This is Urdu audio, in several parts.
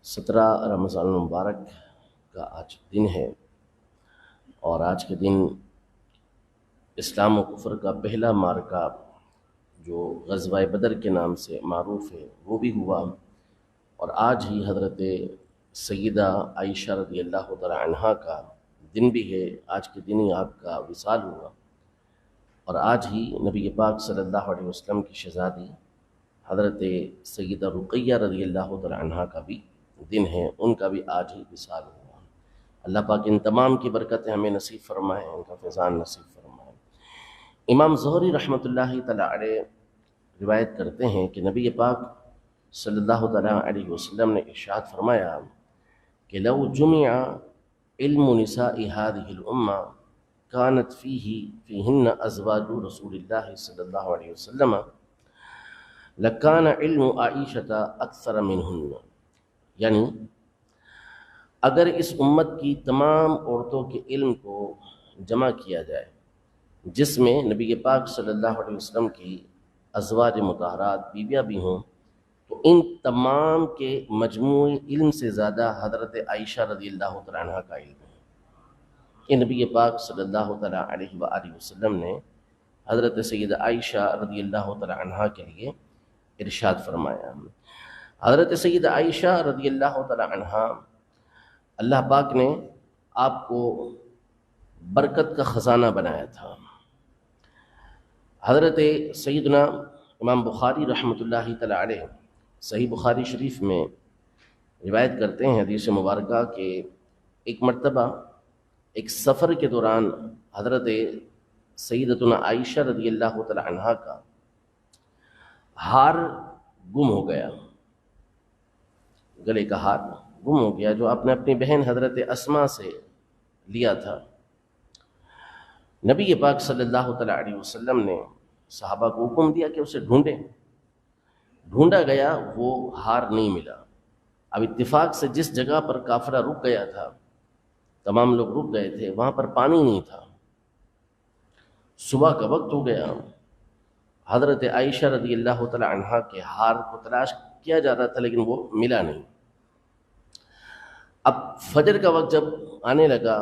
17 رمضان المبارک کا آج دن ہے، اور آج کے دن اسلام و کفر کا پہلا معرکہ جو غزوہ بدر کے نام سے معروف ہے وہ بھی ہوا، اور آج ہی حضرت سیدہ عائشہ رضی اللہ تعالی عنہا کا دن بھی ہے۔ آج کے دن ہی آپ کا وصال ہوا، اور آج ہی نبی پاک صلی اللہ علیہ وسلم کی شہزادی حضرت سیدہ رقیہ رضی اللہ تعالی عنہا کا بھی دن ہے، ان کا بھی آج ہی وصال ہوا۔ اللہ پاک ان تمام کی برکتیں ہمیں نصیب فرمائیں، ان کا فیضان نصیب فرمائیں۔ امام زہری رحمۃ اللہ تعالی علیہ روایت کرتے ہیں کہ نبی پاک صلی اللہ تعالی علیہ وسلم نے ارشاد فرمایا کہ لو جمع علم نساء هذه الامہ كانت فيهن ازواج رسول اللہ صلی اللہ علیہ وسلم لکان علم عائشہ اکثر منہن، یعنی اگر اس امت کی تمام عورتوں کے علم کو جمع کیا جائے جس میں نبی پاک صلی اللہ علیہ وسلم کی ازواج مطہرات بیویاں بھی ہوں، تو ان تمام کے مجموعی علم سے زیادہ حضرت عائشہ رضی اللہ تعالیٰ عنہ کا علم ہے کہ نبی پاک صلی اللہ تعالیٰ علیہ وآلہ وسلم نے حضرت سیدہ عائشہ رضی اللہ تعالیٰ عنہ کے لیے ارشاد فرمایا۔ حضرت سیدہ عائشہ رضی اللہ تعالیٰ عنہ، اللہ پاک نے آپ کو برکت کا خزانہ بنایا تھا۔ حضرت سیدنا امام بخاری رحمۃ اللہ تعالیٰ علیہ صحیح بخاری شریف میں روایت کرتے ہیں حدیث مبارکہ کہ ایک مرتبہ ایک سفر کے دوران حضرت سیدتنا عائشہ رضی اللہ تعالیٰ عنہ کا ہار گم ہو گیا، گلے کا ہار گم ہو گیا جو آپ نے اپنی بہن حضرت اسماء سے لیا تھا۔ نبی پاک صلی اللہ تعالیٰ علیہ وسلم نے صحابہ کو حکم دیا کہ اسے ڈھونڈا گیا، وہ ہار نہیں ملا۔ اب اتفاق سے جس جگہ پر قافلہ رک گیا تھا، تمام لوگ رک گئے تھے، وہاں پر پانی نہیں تھا۔ صبح کا وقت ہو گیا، حضرت عائشہ رضی اللہ تعالی عنہا کے ہار کو تلاش کیا جا رہا تھا لیکن وہ ملا نہیں۔ اب فجر کا وقت جب آنے لگا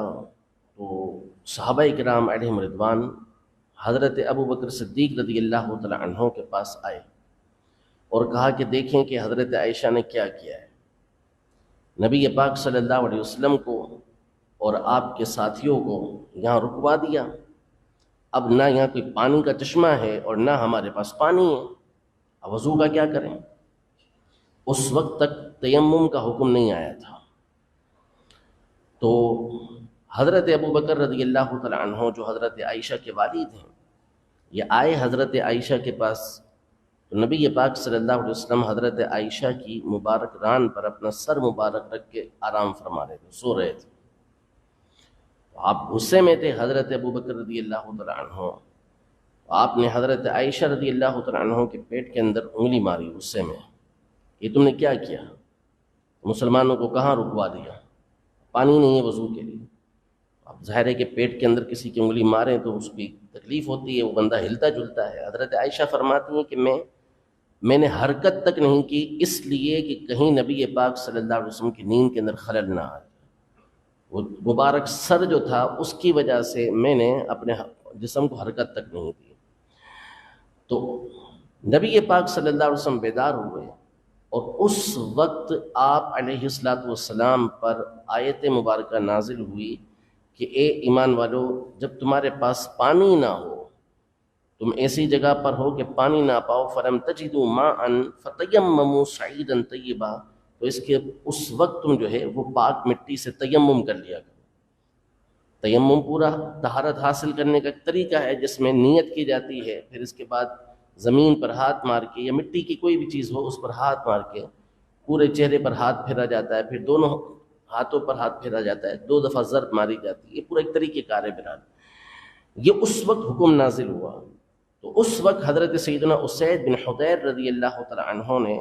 تو صحابہ کرام علیہم رضوان حضرت ابو بکر صدیق رضی اللہ تعالی عنہ کے پاس آئے اور کہا کہ دیکھیں کہ حضرت عائشہ نے کیا کیا ہے۔ نبی پاک صلی اللہ علیہ وسلم کو اور آپ کے ساتھیوں کو یہاں رکوا دیا، اب نہ یہاں کوئی پانی کا چشمہ ہے اور نہ ہمارے پاس پانی ہے، اب وضو کا کیا کریں؟ اس وقت تک تیمم کا حکم نہیں آیا تھا۔ تو حضرت ابو بکر رضی اللہ تعالی عنہ جو حضرت عائشہ کے والد ہیں، یہ آئے حضرت عائشہ کے پاس، تو نبی پاک صلی اللہ علیہ وسلم حضرت عائشہ کی مبارک ران پر اپنا سر مبارک رکھ کے آرام فرما رہے تھے، سو رہے تھے۔ آپ غصے میں تھے حضرت ابو بکر رضی اللہ تعالی عنہ، آپ نے حضرت عائشہ رضی اللہ تعالی عنہ کے پیٹ کے اندر انگلی ماری غصے میں، یہ تم نے کیا کیا؟ مسلمانوں کو کہاں رکوا دیا؟ پانی نہیں ہے وضو کے لیے۔ اب ظاہر ہے کہ پیٹ کے اندر کسی کی انگلی ماریں تو اس کی تکلیف ہوتی ہے، وہ بندہ ہلتا جلتا ہے۔ حضرت عائشہ فرماتی ہیں کہ میں نے حرکت تک نہیں کی، اس لیے کہ کہیں نبی پاک صلی اللہ علیہ وسلم کی نیند کے اندر خلل نہ آ جائے۔ وہ مبارک سر جو تھا اس کی وجہ سے میں نے اپنے جسم کو حرکت تک نہیں دی۔ تو نبی پاک صلی اللہ علیہ وسلم بیدار ہوئے، اور اس وقت آپ علیہ السلام پر آیت مبارکہ نازل ہوئی کہ اے ایمان والو، جب تمہارے پاس پانی نہ ہو، تم ایسی جگہ پر ہو کہ پانی نہ پاؤ، فلم تجدوا ماء فتیمموا صعیدا طیبا، تو اس وقت تم جو ہے وہ پاک مٹی سے تیمم کر لیا کرو۔ تیمم پورا طہارت حاصل کرنے کا ایک طریقہ ہے جس میں نیت کی جاتی ہے، پھر اس کے بعد زمین پر ہاتھ مار کے یا مٹی کی کوئی بھی چیز ہو اس پر ہاتھ مار کے پورے چہرے پر ہاتھ پھیرا جاتا ہے، پھر دونوں ہاتھوں پر ہاتھ پھیرا جاتا ہے، 2 دفعہ ضرب ماری جاتی ہے، یہ پورا ایک طریقہ کار ہے۔ برحال یہ اس وقت حکم نازل ہوا، تو اس وقت حضرت سیدنا اسید بن حضیر رضی اللہ تعالی عنہ نے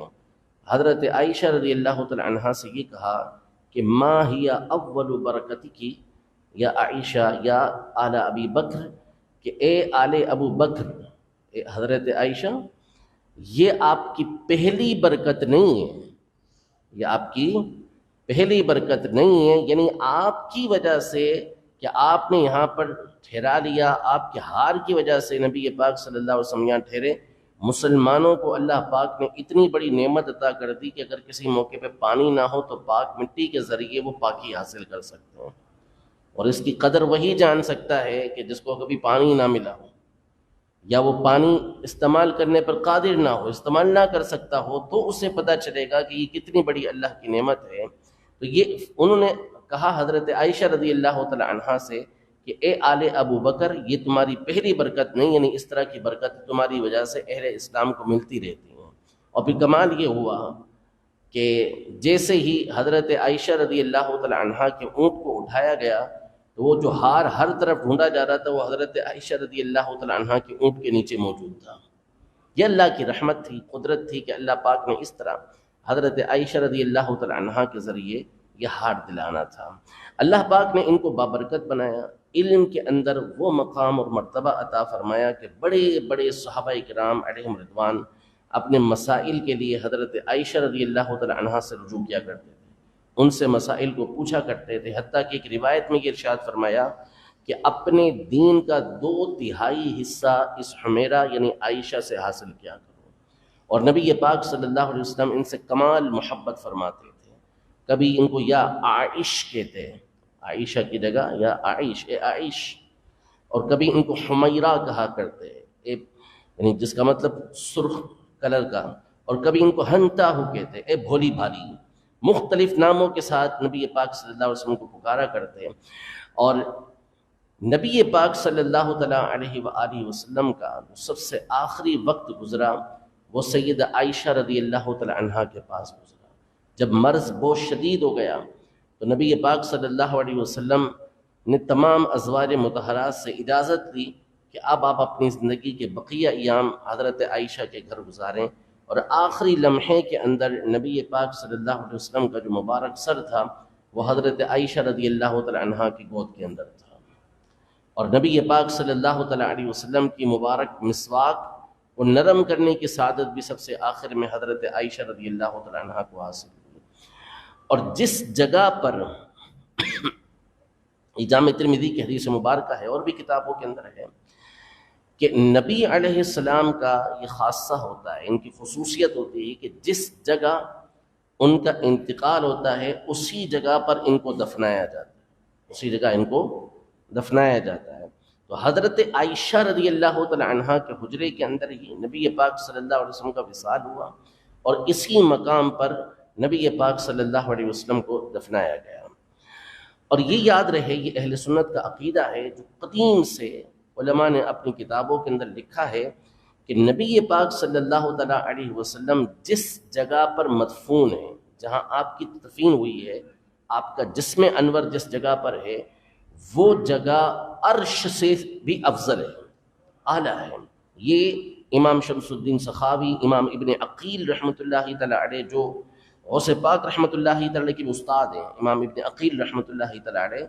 حضرت عائشہ رضی اللہ تعالی عنہ سے یہ کہا کہ ما ہی اول برکتک یا عائشہ یا آل ابی بکر، کہ اے آل ابو بکر، اے حضرت عائشہ، یہ آپ کی پہلی برکت نہیں ہے، یہ آپ کی پہلی برکت نہیں ہے، یعنی آپ کی وجہ سے کہ آپ نے یہاں پر ٹھہرا لیا، آپ کے ہار کی وجہ سے نبی پاک صلی اللہ علیہ وسلم یہاں ٹھہرے۔ مسلمانوں کو اللہ پاک نے اتنی بڑی نعمت عطا کر دی کہ اگر کسی موقع پہ پانی نہ ہو تو پاک مٹی کے ذریعے وہ پاکی حاصل کر سکتے ہیں، اور اس کی قدر وہی جان سکتا ہے کہ جس کو کبھی پانی نہ ملا ہو، یا وہ پانی استعمال کرنے پر قادر نہ ہو، استعمال نہ کر سکتا ہو، تو اسے پتہ چلے گا کہ یہ کتنی بڑی اللہ کی نعمت ہے۔ تو یہ انہوں نے کہا حضرت عائشہ رضی اللہ تعالی عنہا سے کہ اے آل ابو بکر، یہ تمہاری پہلی برکت نہیں، یعنی اس طرح کی برکت تمہاری وجہ سے اہل اسلام کو ملتی رہتی ہیں۔ اور پھر کمال یہ ہوا کہ جیسے ہی حضرت عائشہ رضی اللہ تعالی عنہا کے اونٹ کو اٹھایا گیا تو وہ جو ہار ہر طرف ڈھونڈا جا رہا تھا وہ حضرت عائشہ رضی اللہ تعالی عنہا کے اونٹ کے نیچے موجود تھا۔ یہ اللہ کی رحمت تھی، قدرت تھی کہ اللہ پاک نے اس طرح حضرت عائشہ رضی اللہ تعالی عنہا کے ذریعے یہ ہار دلانا تھا۔ اللہ پاک نے ان کو بابرکت بنایا، علم کے اندر وہ مقام اور مرتبہ عطا فرمایا کہ بڑے بڑے صحابہ کرام علیہم رضوان اپنے مسائل کے لیے حضرت عائشہ رضی اللہ تعالی عنہا سے رجوع کیا کرتے تھے، ان سے مسائل کو پوچھا کرتے تھے، حتیٰ کہ ایک روایت میں یہ ارشاد فرمایا کہ اپنے دین کا 2/3 حصہ اس حمیرہ یعنی عائشہ سے حاصل کیا کرو۔ اور نبی پاک صلی اللہ علیہ وسلم ان سے کمال محبت فرماتے تھے، کبھی ان کو یا عائش کہتے ہیں، عائشہ کی جگہ یا عائش، اے عائش، اور کبھی ان کو حمیرہ کہا کرتے ہیں، یعنی جس کا مطلب سرخ کلر کا، اور کبھی ان کو ہنتا ہو کہتے ہیں، اے بھولی بھالی۔ مختلف ناموں کے ساتھ نبی پاک صلی اللہ علیہ وسلم کو پکارا کرتے ہیں۔ اور نبی پاک صلی اللہ تعالیٰ علیہ وآلہ وسلم کا جو سب سے آخری وقت گزرا وہ سیدہ عائشہ رضی اللہ تعالیٰ عنہا کے پاس گزرا۔ جب مرض بہت شدید ہو گیا تو نبی پاک صلی اللہ علیہ وسلم نے تمام ازواج مطہرات سے اجازت لی کہ اب آپ اپنی زندگی کے بقیہ ایام حضرت عائشہ کے گھر گزاریں، اور آخری لمحے کے اندر نبی پاک صلی اللہ علیہ وسلم کا جو مبارک سر تھا وہ حضرت عائشہ رضی اللہ تعالی عنہا کی گود کے اندر تھا، اور نبی پاک صلی اللہ تعالی علیہ وسلم کی مبارک مسواک کو نرم کرنے کی سعادت بھی سب سے آخر میں حضرت عائشہ رضی اللہ تعالی عنہا کو حاصل ہوئی۔ اور جس جگہ پر جامع ترمذی کی حدیث مبارکہ ہے اور بھی کتابوں کے اندر ہے کہ نبی علیہ السلام کا یہ خاصہ ہوتا ہے، ان کی خصوصیت ہوتی ہے کہ جس جگہ ان کا انتقال ہوتا ہے اسی جگہ پر ان کو دفنایا جاتا ہے، اسی جگہ ان کو دفنایا جاتا ہے۔ تو حضرت عائشہ رضی اللہ تعالی عنہا کے حجرے کے اندر ہی نبی پاک صلی اللہ علیہ وسلم کا وصال ہوا، اور اسی مقام پر نبی پاک صلی اللہ علیہ وسلم کو دفنایا گیا۔ اور یہ یاد رہے، یہ اہل سنت کا عقیدہ ہے جو قدیم سے علماء نے اپنی کتابوں کے اندر لکھا ہے کہ نبی پاک صلی اللہ تعالیٰ علیہ وسلم جس جگہ پر مدفون ہے، جہاں آپ کی تدفین ہوئی ہے، آپ کا جسم انور جس جگہ پر ہے، وہ جگہ عرش سے بھی افضل ہے، اعلیٰ ہے۔ یہ امام شمس الدین سخاوی، امام ابن عقیل رحمۃ اللہ تعالیٰ علیہ جو غوث پاک رحمۃ اللہ تعالیٰ علیہ کے استاد ہیں، امام ابن عقیل رحمۃ اللہ تعالیٰ علیہ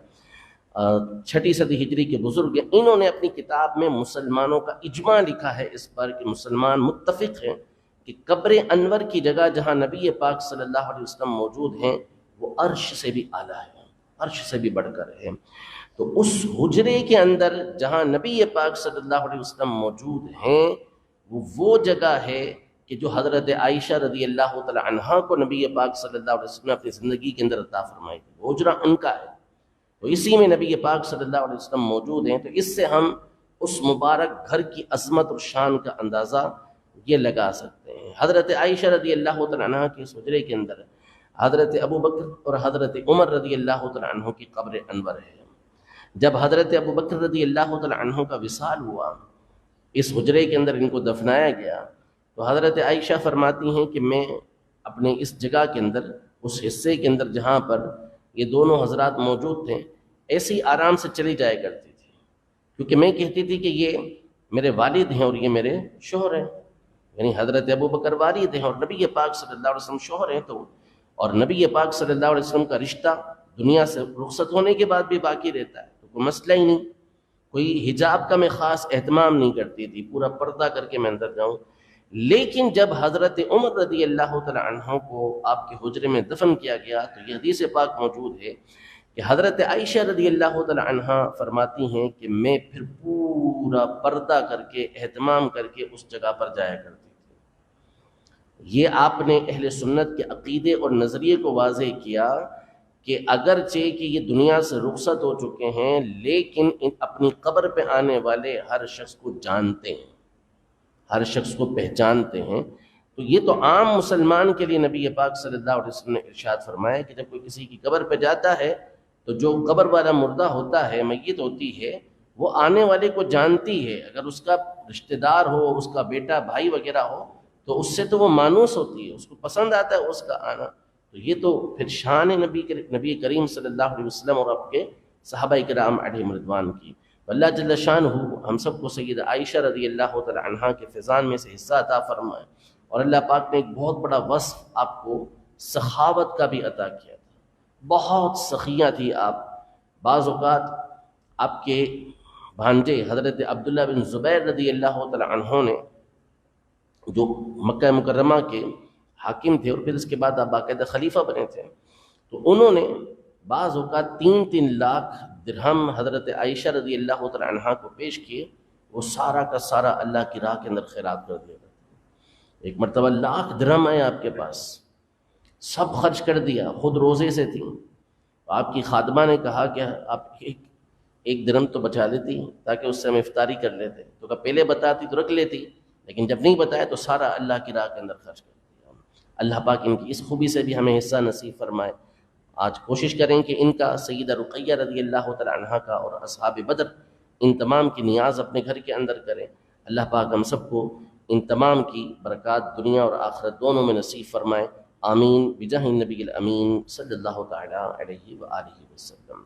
6 صدی ہجری کے بزرگ ہیں، انہوں نے اپنی کتاب میں مسلمانوں کا اجماع لکھا ہے اس پر کہ مسلمان متفق ہیں کہ قبر انور کی جگہ جہاں نبی پاک صلی اللہ علیہ وسلم موجود ہیں وہ عرش سے بھی اعلیٰ ہے، عرش سے بھی بڑھ کر ہے۔ تو اس حجرے کے اندر جہاں نبی پاک صلی اللہ علیہ وسلم موجود ہیں وہ جگہ ہے کہ جو حضرت عائشہ رضی اللہ تعالی عنہا کو نبی پاک صلی اللہ علیہ وسلم نے اپنی زندگی کے اندر عطا فرمائی تھی، وہ حجرہ ان کا ہے، تو اسی میں نبی پاک صلی اللہ علیہ وسلم موجود ہیں۔ تو اس سے ہم اس مبارک گھر کی عظمت اور شان کا اندازہ یہ لگا سکتے ہیں۔ حضرت عائشہ رضی اللہ تعالی عنہا کے اس حجرے کے اندر حضرت ابو بکر اور حضرت عمر رضی اللہ تعالی عنہ کی قبر انور ہے۔ جب حضرت ابو بکر رضی اللہ تعالی عنہ کا وصال ہوا، اس حجرے کے اندر ان کو دفنایا گیا، تو حضرت عائشہ فرماتی ہیں کہ میں اپنے اس جگہ کے اندر، اس حصے کے اندر جہاں پر یہ دونوں حضرات موجود تھے، ایسے ہی آرام سے چلی جایا کرتی تھی، کیونکہ میں کہتی تھی کہ یہ میرے والد ہیں اور یہ میرے شوہر ہیں، یعنی حضرت ابو بکر والد ہیں اور نبی پاک صلی اللہ علیہ وسلم شوہر ہیں، تو اور نبی پاک صلی اللہ علیہ وسلم کا رشتہ دنیا سے رخصت ہونے کے بعد بھی باقی رہتا ہے، تو کوئی مسئلہ ہی نہیں، کوئی حجاب کا میں خاص اہتمام نہیں کرتی تھی، پورا پردہ کر کے میں اندر جاؤں۔ لیکن جب حضرت عمر رضی اللہ تعالی عنہ کو آپ کے حجرے میں دفن کیا گیا تو یہ حدیث پاک موجود ہے کہ حضرت عائشہ رضی اللہ تعالی عنہ فرماتی ہیں کہ میں پھر پورا پردہ کر کے اہتمام کر کے اس جگہ پر جایا کرتی تھی۔ یہ آپ نے اہل سنت کے عقیدے اور نظریے کو واضح کیا کہ اگرچہ کہ یہ دنیا سے رخصت ہو چکے ہیں لیکن اپنی قبر پہ آنے والے ہر شخص کو جانتے ہیں، ہر شخص کو پہچانتے ہیں۔ تو یہ تو عام مسلمان کے لیے نبی پاک صلی اللہ علیہ وسلم نے ارشاد فرمایا کہ جب کوئی کسی کی قبر پہ جاتا ہے تو جو قبر والا مردہ ہوتا ہے، میت ہوتی ہے، وہ آنے والے کو جانتی ہے۔ اگر اس کا رشتہ دار ہو، اس کا بیٹا بھائی وغیرہ ہو تو اس سے تو وہ مانوس ہوتی ہے، اس کو پسند آتا ہے اس کا آنا۔ تو یہ تو پھر شان نبی کریم صلی اللہ علیہ وسلم اور آپ کے صحابہ کرام علیہم رضوان کی۔ اللہ جل شانہ ہم سب کو سید عائشہ رضی اللہ تعالی عنہا کے فیضان میں سے حصہ عطا فرمائے، اور اللہ پاک نے ایک بہت بڑا وصف آپ کو سخاوت کا بھی عطا کیا تھا۔ بہت سخیہ تھی آپ۔ بعض اوقات آپ کے بھانجے حضرت عبداللہ بن زبیر رضی اللہ تعالی عنہ نے، جو مکہ مکرمہ کے حاکم تھے اور پھر اس کے بعد آپ باقاعدہ خلیفہ بنے تھے، تو انہوں نے بعض اوقات 3 لاکھ درہم حضرت عائشہ رضی اللہ تعالی عنہا کو پیش کیے، وہ سارا کا سارا اللہ کی راہ کے اندر خیرات کر دیا کرتے۔ ایک مرتبہ 1,00,000 درہم آئے آپ کے پاس، سب خرچ کر دیا، خود روزے سے تھیں۔ آپ کی خادمہ نے کہا کہ آپ ایک درہم تو بچا لیتی تاکہ اس سے ہم افطاری کر لیتے، تو کہا پہلے بتاتی تو رکھ لیتی، لیکن جب نہیں بتایا تو سارا اللہ کی راہ کے اندر خرچ کر دیا۔ اللہ پاک ان کی اس خوبی سے بھی ہمیں حصہ نصیب فرمائے۔ آج کوشش کریں کہ ان کا، سیدہ رقیہ رضی اللہ تعالی عنہا کا اور اصحاب بدر، ان تمام کی نیاز اپنے گھر کے اندر کریں۔ اللہ پاک ہم سب کو ان تمام کی برکات دنیا اور آخرت دونوں میں نصیب فرمائے۔ آمین بجاہ النبی الامین صلی اللہ تعالی علیہ وآلہ وسلم۔